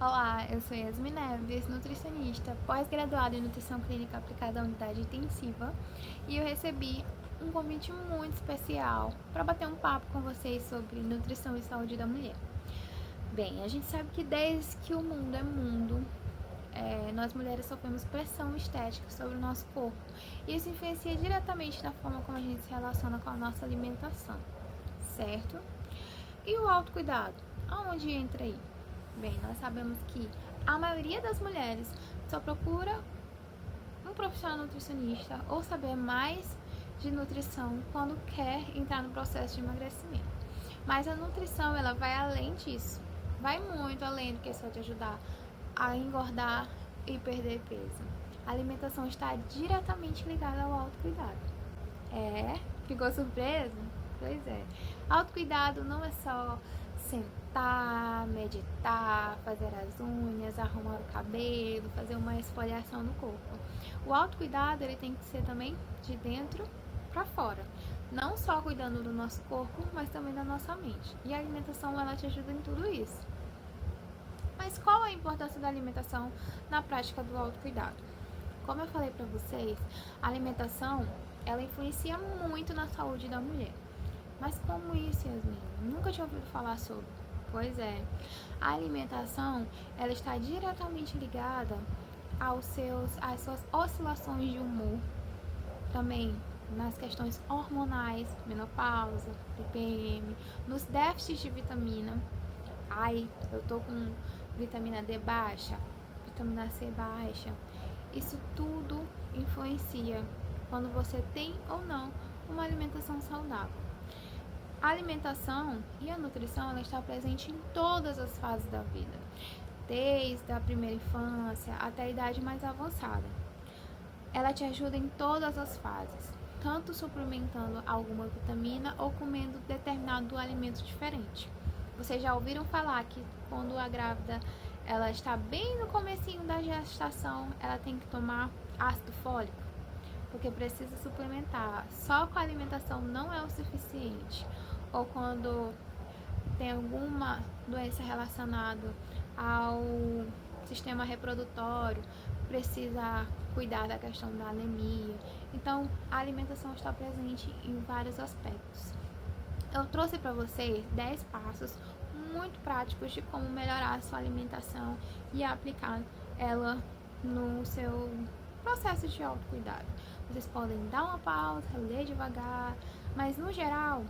Olá, eu sou Yasmin Neves, nutricionista, pós-graduada em Nutrição Clínica Aplicada à Unidade Intensiva, e eu recebi um convite muito especial para bater um papo com vocês sobre nutrição e saúde da mulher. Bem, a gente sabe que desde que o mundo é mundo, nós mulheres sofremos pressão estética sobre o nosso corpo, e isso influencia diretamente na forma como a gente se relaciona com a nossa alimentação, certo? E o autocuidado? Aonde entra aí? Bem, nós sabemos que a maioria das mulheres só procura um profissional nutricionista ou saber mais de nutrição quando quer entrar no processo de emagrecimento. Mas a nutrição, ela vai além disso. Vai muito além do que só te ajudar a engordar e perder peso. A alimentação está diretamente ligada ao autocuidado. Ficou surpreso? Pois é. Autocuidado não é só sentar, meditar, fazer as unhas, arrumar o cabelo, fazer uma esfoliação no corpo. O autocuidado, ele tem que ser também de dentro para fora. Não só cuidando do nosso corpo, mas também da nossa mente. E a alimentação, ela te ajuda em tudo isso. Mas qual a importância da alimentação na prática do autocuidado? Como eu falei para vocês, a alimentação, ela influencia muito na saúde da mulher. Mas como isso, Yasmin? Nunca tinha ouvido falar sobre. Pois é, a alimentação, ela está diretamente ligada às suas oscilações de humor, também nas questões hormonais, menopausa, TPM, nos déficits de vitamina. Ai, eu tô com vitamina D baixa, vitamina C baixa. Isso tudo influencia quando você tem ou não uma alimentação saudável. A alimentação e a nutrição, ela está presente em todas as fases da vida, desde a primeira infância até a idade mais avançada. Ela te ajuda em todas as fases, tanto suplementando alguma vitamina ou comendo determinado alimento diferente. Vocês já ouviram falar que quando a grávida ela está bem no comecinho da gestação, ela tem que tomar ácido fólico? Porque precisa suplementar. Só com a alimentação não é o suficiente. Ou quando tem alguma doença relacionada ao sistema reprodutório, precisa cuidar da questão da anemia. Então, a alimentação está presente em vários aspectos. Eu trouxe para vocês 10 passos muito práticos de como melhorar a sua alimentação e aplicar ela no seu processo de autocuidado. Vocês podem dar uma pausa, ler devagar, mas no geral,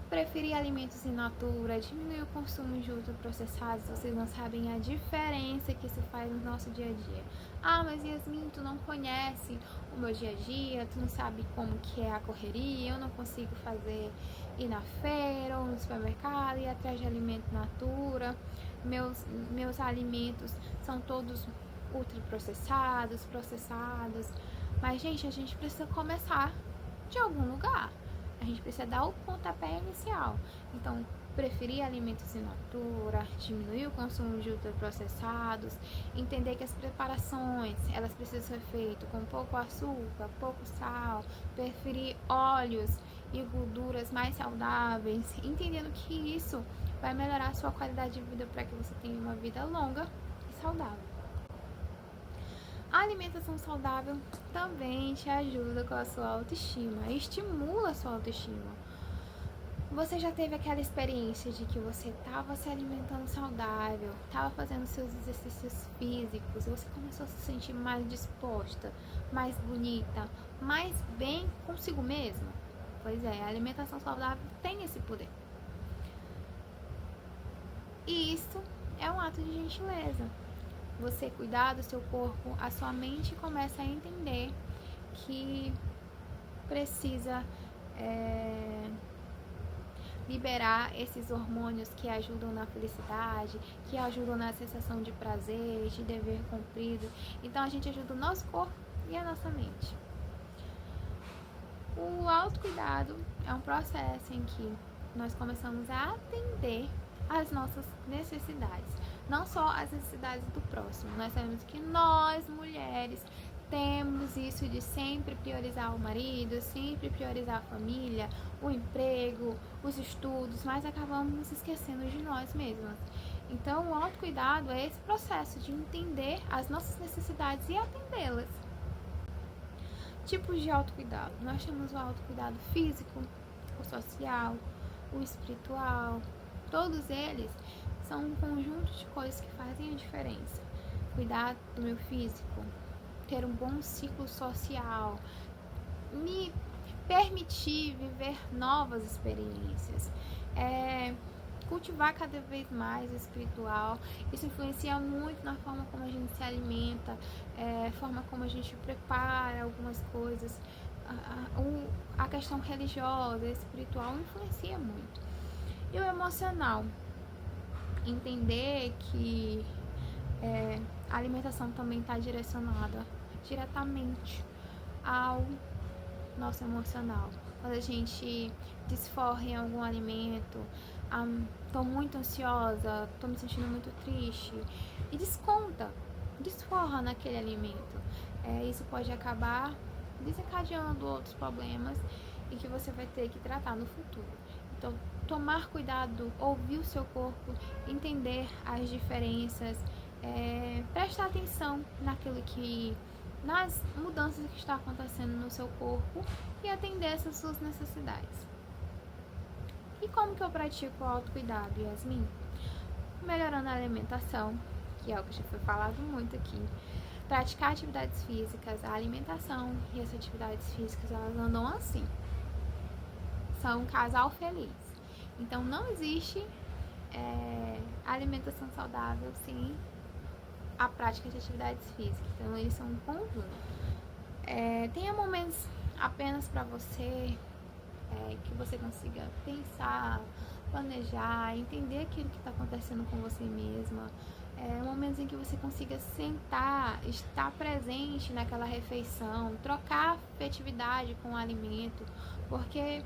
preferir alimentos in natura, diminuir o consumo de ultraprocessados. Vocês não sabem a diferença que isso faz no nosso dia a dia. Ah, mas Yasmin, tu não conhece o meu dia a dia, tu não sabe como que é a correria, eu não consigo ir na feira ou no supermercado, ir atrás de alimento natura, meus alimentos são todos ultraprocessados, processados. Mas, gente, a gente precisa começar de algum lugar. A gente precisa dar o pontapé inicial. Então, preferir alimentos in natura, diminuir o consumo de ultraprocessados, entender que as preparações, elas precisam ser feitas com pouco açúcar, pouco sal, preferir óleos e gorduras mais saudáveis, entendendo que isso vai melhorar a sua qualidade de vida para que você tenha uma vida longa e saudável. A alimentação saudável também te ajuda com a sua autoestima, estimula a sua autoestima. Você já teve aquela experiência de que você estava se alimentando saudável, estava fazendo seus exercícios físicos, e você começou a se sentir mais disposta, mais bonita, mais bem consigo mesma? Pois é, a alimentação saudável tem esse poder. E isso é um ato de gentileza. Você cuidar do seu corpo, a sua mente começa a entender que precisa liberar esses hormônios que ajudam na felicidade, que ajudam na sensação de prazer, de dever cumprido. Então a gente ajuda o nosso corpo e a nossa mente. O autocuidado é um processo em que nós começamos a atender às nossas necessidades, não só as necessidades do próximo. Nós sabemos que nós, mulheres, temos isso de sempre priorizar o marido, sempre priorizar a família, o emprego, os estudos, mas acabamos nos esquecendo de nós mesmas. Então, o autocuidado é esse processo de entender as nossas necessidades e atendê-las. Tipos de autocuidado. Nós temos o autocuidado físico, o social, o espiritual. Todos eles são um conjunto de coisas que fazem a diferença. Cuidar do meu físico, ter um bom ciclo social, me permitir viver novas experiências, cultivar cada vez mais o espiritual. Isso influencia muito na forma como a gente se alimenta, forma como a gente prepara algumas coisas. A questão religiosa, espiritual influencia muito. E o emocional, entender que a alimentação também está direcionada diretamente ao nosso emocional. Quando a gente desforra em algum alimento, tô muito ansiosa, tô me sentindo muito triste, e desforra naquele alimento. Isso pode acabar desencadeando outros problemas e que você vai ter que tratar no futuro. Então, tomar cuidado, ouvir o seu corpo, entender as diferenças, prestar atenção nas mudanças que estão acontecendo no seu corpo e atender essas suas necessidades. E como que eu pratico o autocuidado, Yasmin? Melhorando a alimentação, que é o que já foi falado muito aqui. Praticar atividades físicas, a alimentação e as atividades físicas, elas andam assim. São um casal feliz. Então, não existe alimentação saudável sem a prática de atividades físicas. Então, eles são um conjunto. Tenha momentos apenas para você, que você consiga pensar, planejar, entender aquilo que está acontecendo com você mesma. Momentos em que você consiga sentar, estar presente naquela refeição, trocar afetividade com o alimento, porque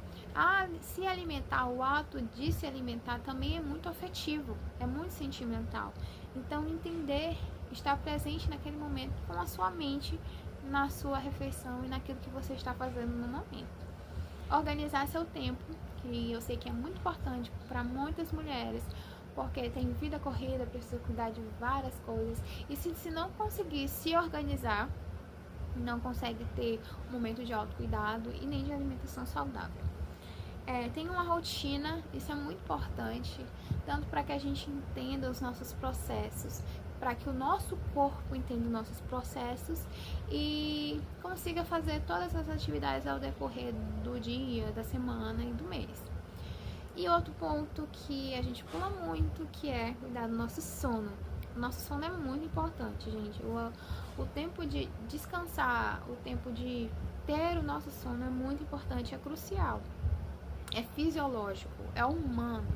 se alimentar, o ato de se alimentar também é muito afetivo, é muito sentimental. Então, entender, estar presente naquele momento com a sua mente, na sua refeição e naquilo que você está fazendo no momento. Organizar seu tempo, que eu sei que é muito importante para muitas mulheres, porque tem vida corrida, precisa cuidar de várias coisas, e se não conseguir se organizar, não consegue ter um momento de autocuidado e nem de alimentação saudável. Tem uma rotina, isso é muito importante, tanto para que a gente entenda os nossos processos, para que o nosso corpo entenda os nossos processos e consiga fazer todas as atividades ao decorrer do dia, da semana e do mês. E outro ponto que a gente pula muito, que é cuidar do nosso sono. O nosso sono é muito importante, gente. O tempo de descansar, o tempo de ter o nosso sono é muito importante, é crucial. É fisiológico, é humano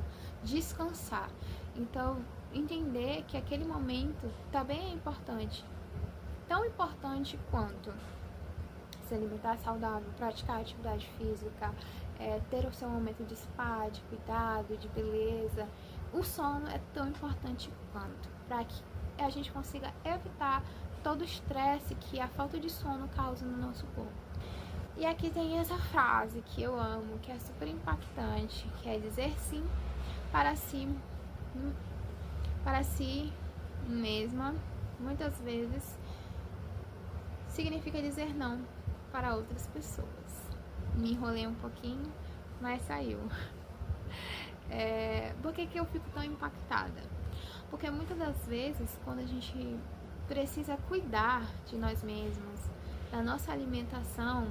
descansar. Então, entender que aquele momento também é importante. Tão importante quanto se alimentar saudável, praticar atividade física, ter o seu momento de spa, de cuidado, de beleza. O sono é tão importante quanto, para que a gente consiga evitar todo o estresse que a falta de sono causa no nosso corpo. E aqui tem essa frase que eu amo, que é super impactante, que é dizer sim para si mesma, muitas vezes significa dizer não para outras pessoas. Me enrolei um pouquinho, mas saiu. Por que eu fico tão impactada? Porque muitas das vezes, quando a gente precisa cuidar de nós mesmos, da nossa alimentação,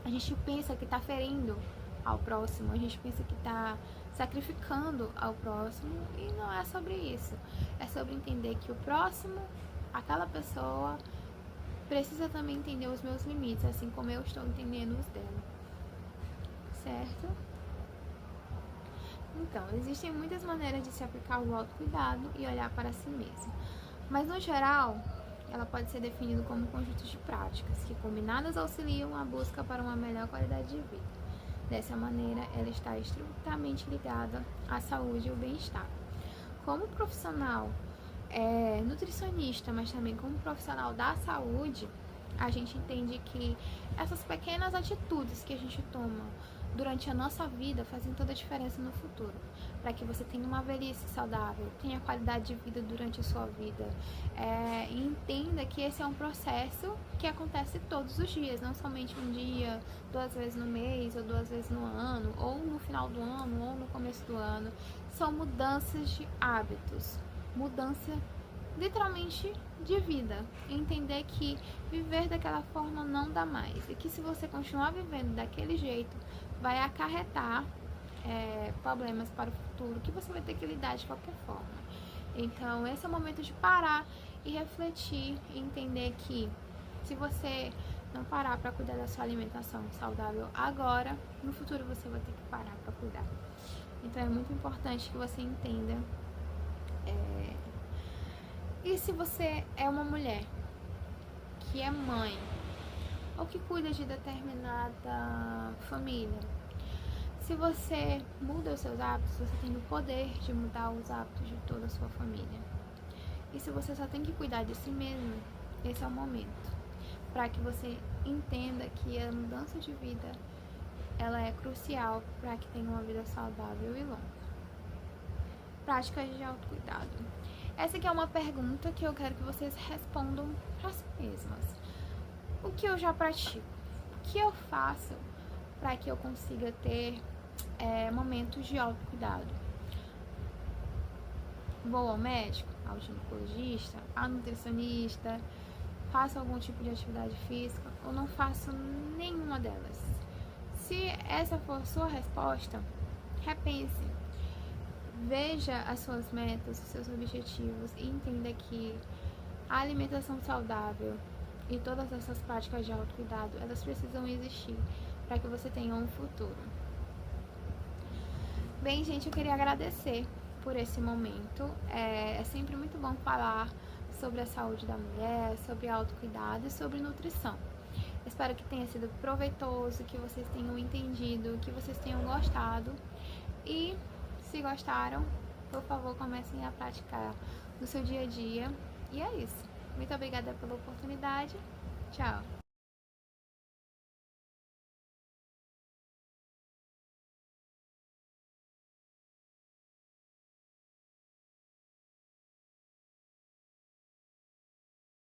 a gente pensa que está ferindo ao próximo, a gente pensa que está sacrificando ao próximo, e não é sobre isso. É sobre entender que o próximo, aquela pessoa, precisa também entender os meus limites, assim como eu estou entendendo os dela. Certo? Então, existem muitas maneiras de se aplicar o autocuidado e olhar para si mesmo. Mas, no geral, ela pode ser definida como um conjunto de práticas que, combinadas, auxiliam a busca para uma melhor qualidade de vida. Dessa maneira, ela está estritamente ligada à saúde e ao bem-estar. Como profissional nutricionista, mas também como profissional da saúde, a gente entende que essas pequenas atitudes que a gente toma durante a nossa vida fazem toda a diferença no futuro, para que você tenha uma velhice saudável, tenha qualidade de vida durante a sua vida, e entenda que esse é um processo que acontece todos os dias, não somente um dia, 2 vezes no mês, ou 2 vezes no ano, ou no final do ano, ou no começo do ano. São mudanças de hábitos, mudança literalmente de vida. Entender que viver daquela forma não dá mais, e que se você continuar vivendo daquele jeito, vai acarretar problemas para o futuro que você vai ter que lidar de qualquer forma. Então esse é o momento de parar e refletir e entender que se você não parar para cuidar da sua alimentação saudável agora, no futuro você vai ter que parar para cuidar. Então é muito importante que você entenda. E se você é uma mulher que é mãe ou que cuida de determinada família, se você muda os seus hábitos, você tem o poder de mudar os hábitos de toda a sua família. E se você só tem que cuidar de si mesmo, esse é o momento para que você entenda que a mudança de vida ela é crucial para que tenha uma vida saudável e longa. Práticas de autocuidado. Essa aqui é uma pergunta que eu quero que vocês respondam para si mesmas. O que eu já pratico? O que eu faço para que eu consiga ter momentos de autocuidado? Vou ao médico, ao ginecologista, ao nutricionista, faço algum tipo de atividade física ou não faço nenhuma delas? Se essa for a sua resposta, repense. Veja as suas metas, os seus objetivos e entenda que a alimentação saudável e todas essas práticas de autocuidado, elas precisam existir para que você tenha um futuro. Bem, gente, eu queria agradecer por esse momento. É sempre muito bom falar sobre a saúde da mulher, sobre autocuidado e sobre nutrição. Espero que tenha sido proveitoso, que vocês tenham entendido, que vocês tenham gostado. E se gostaram, por favor, comecem a praticar no seu dia a dia. E é isso. Muito obrigada pela oportunidade. Tchau!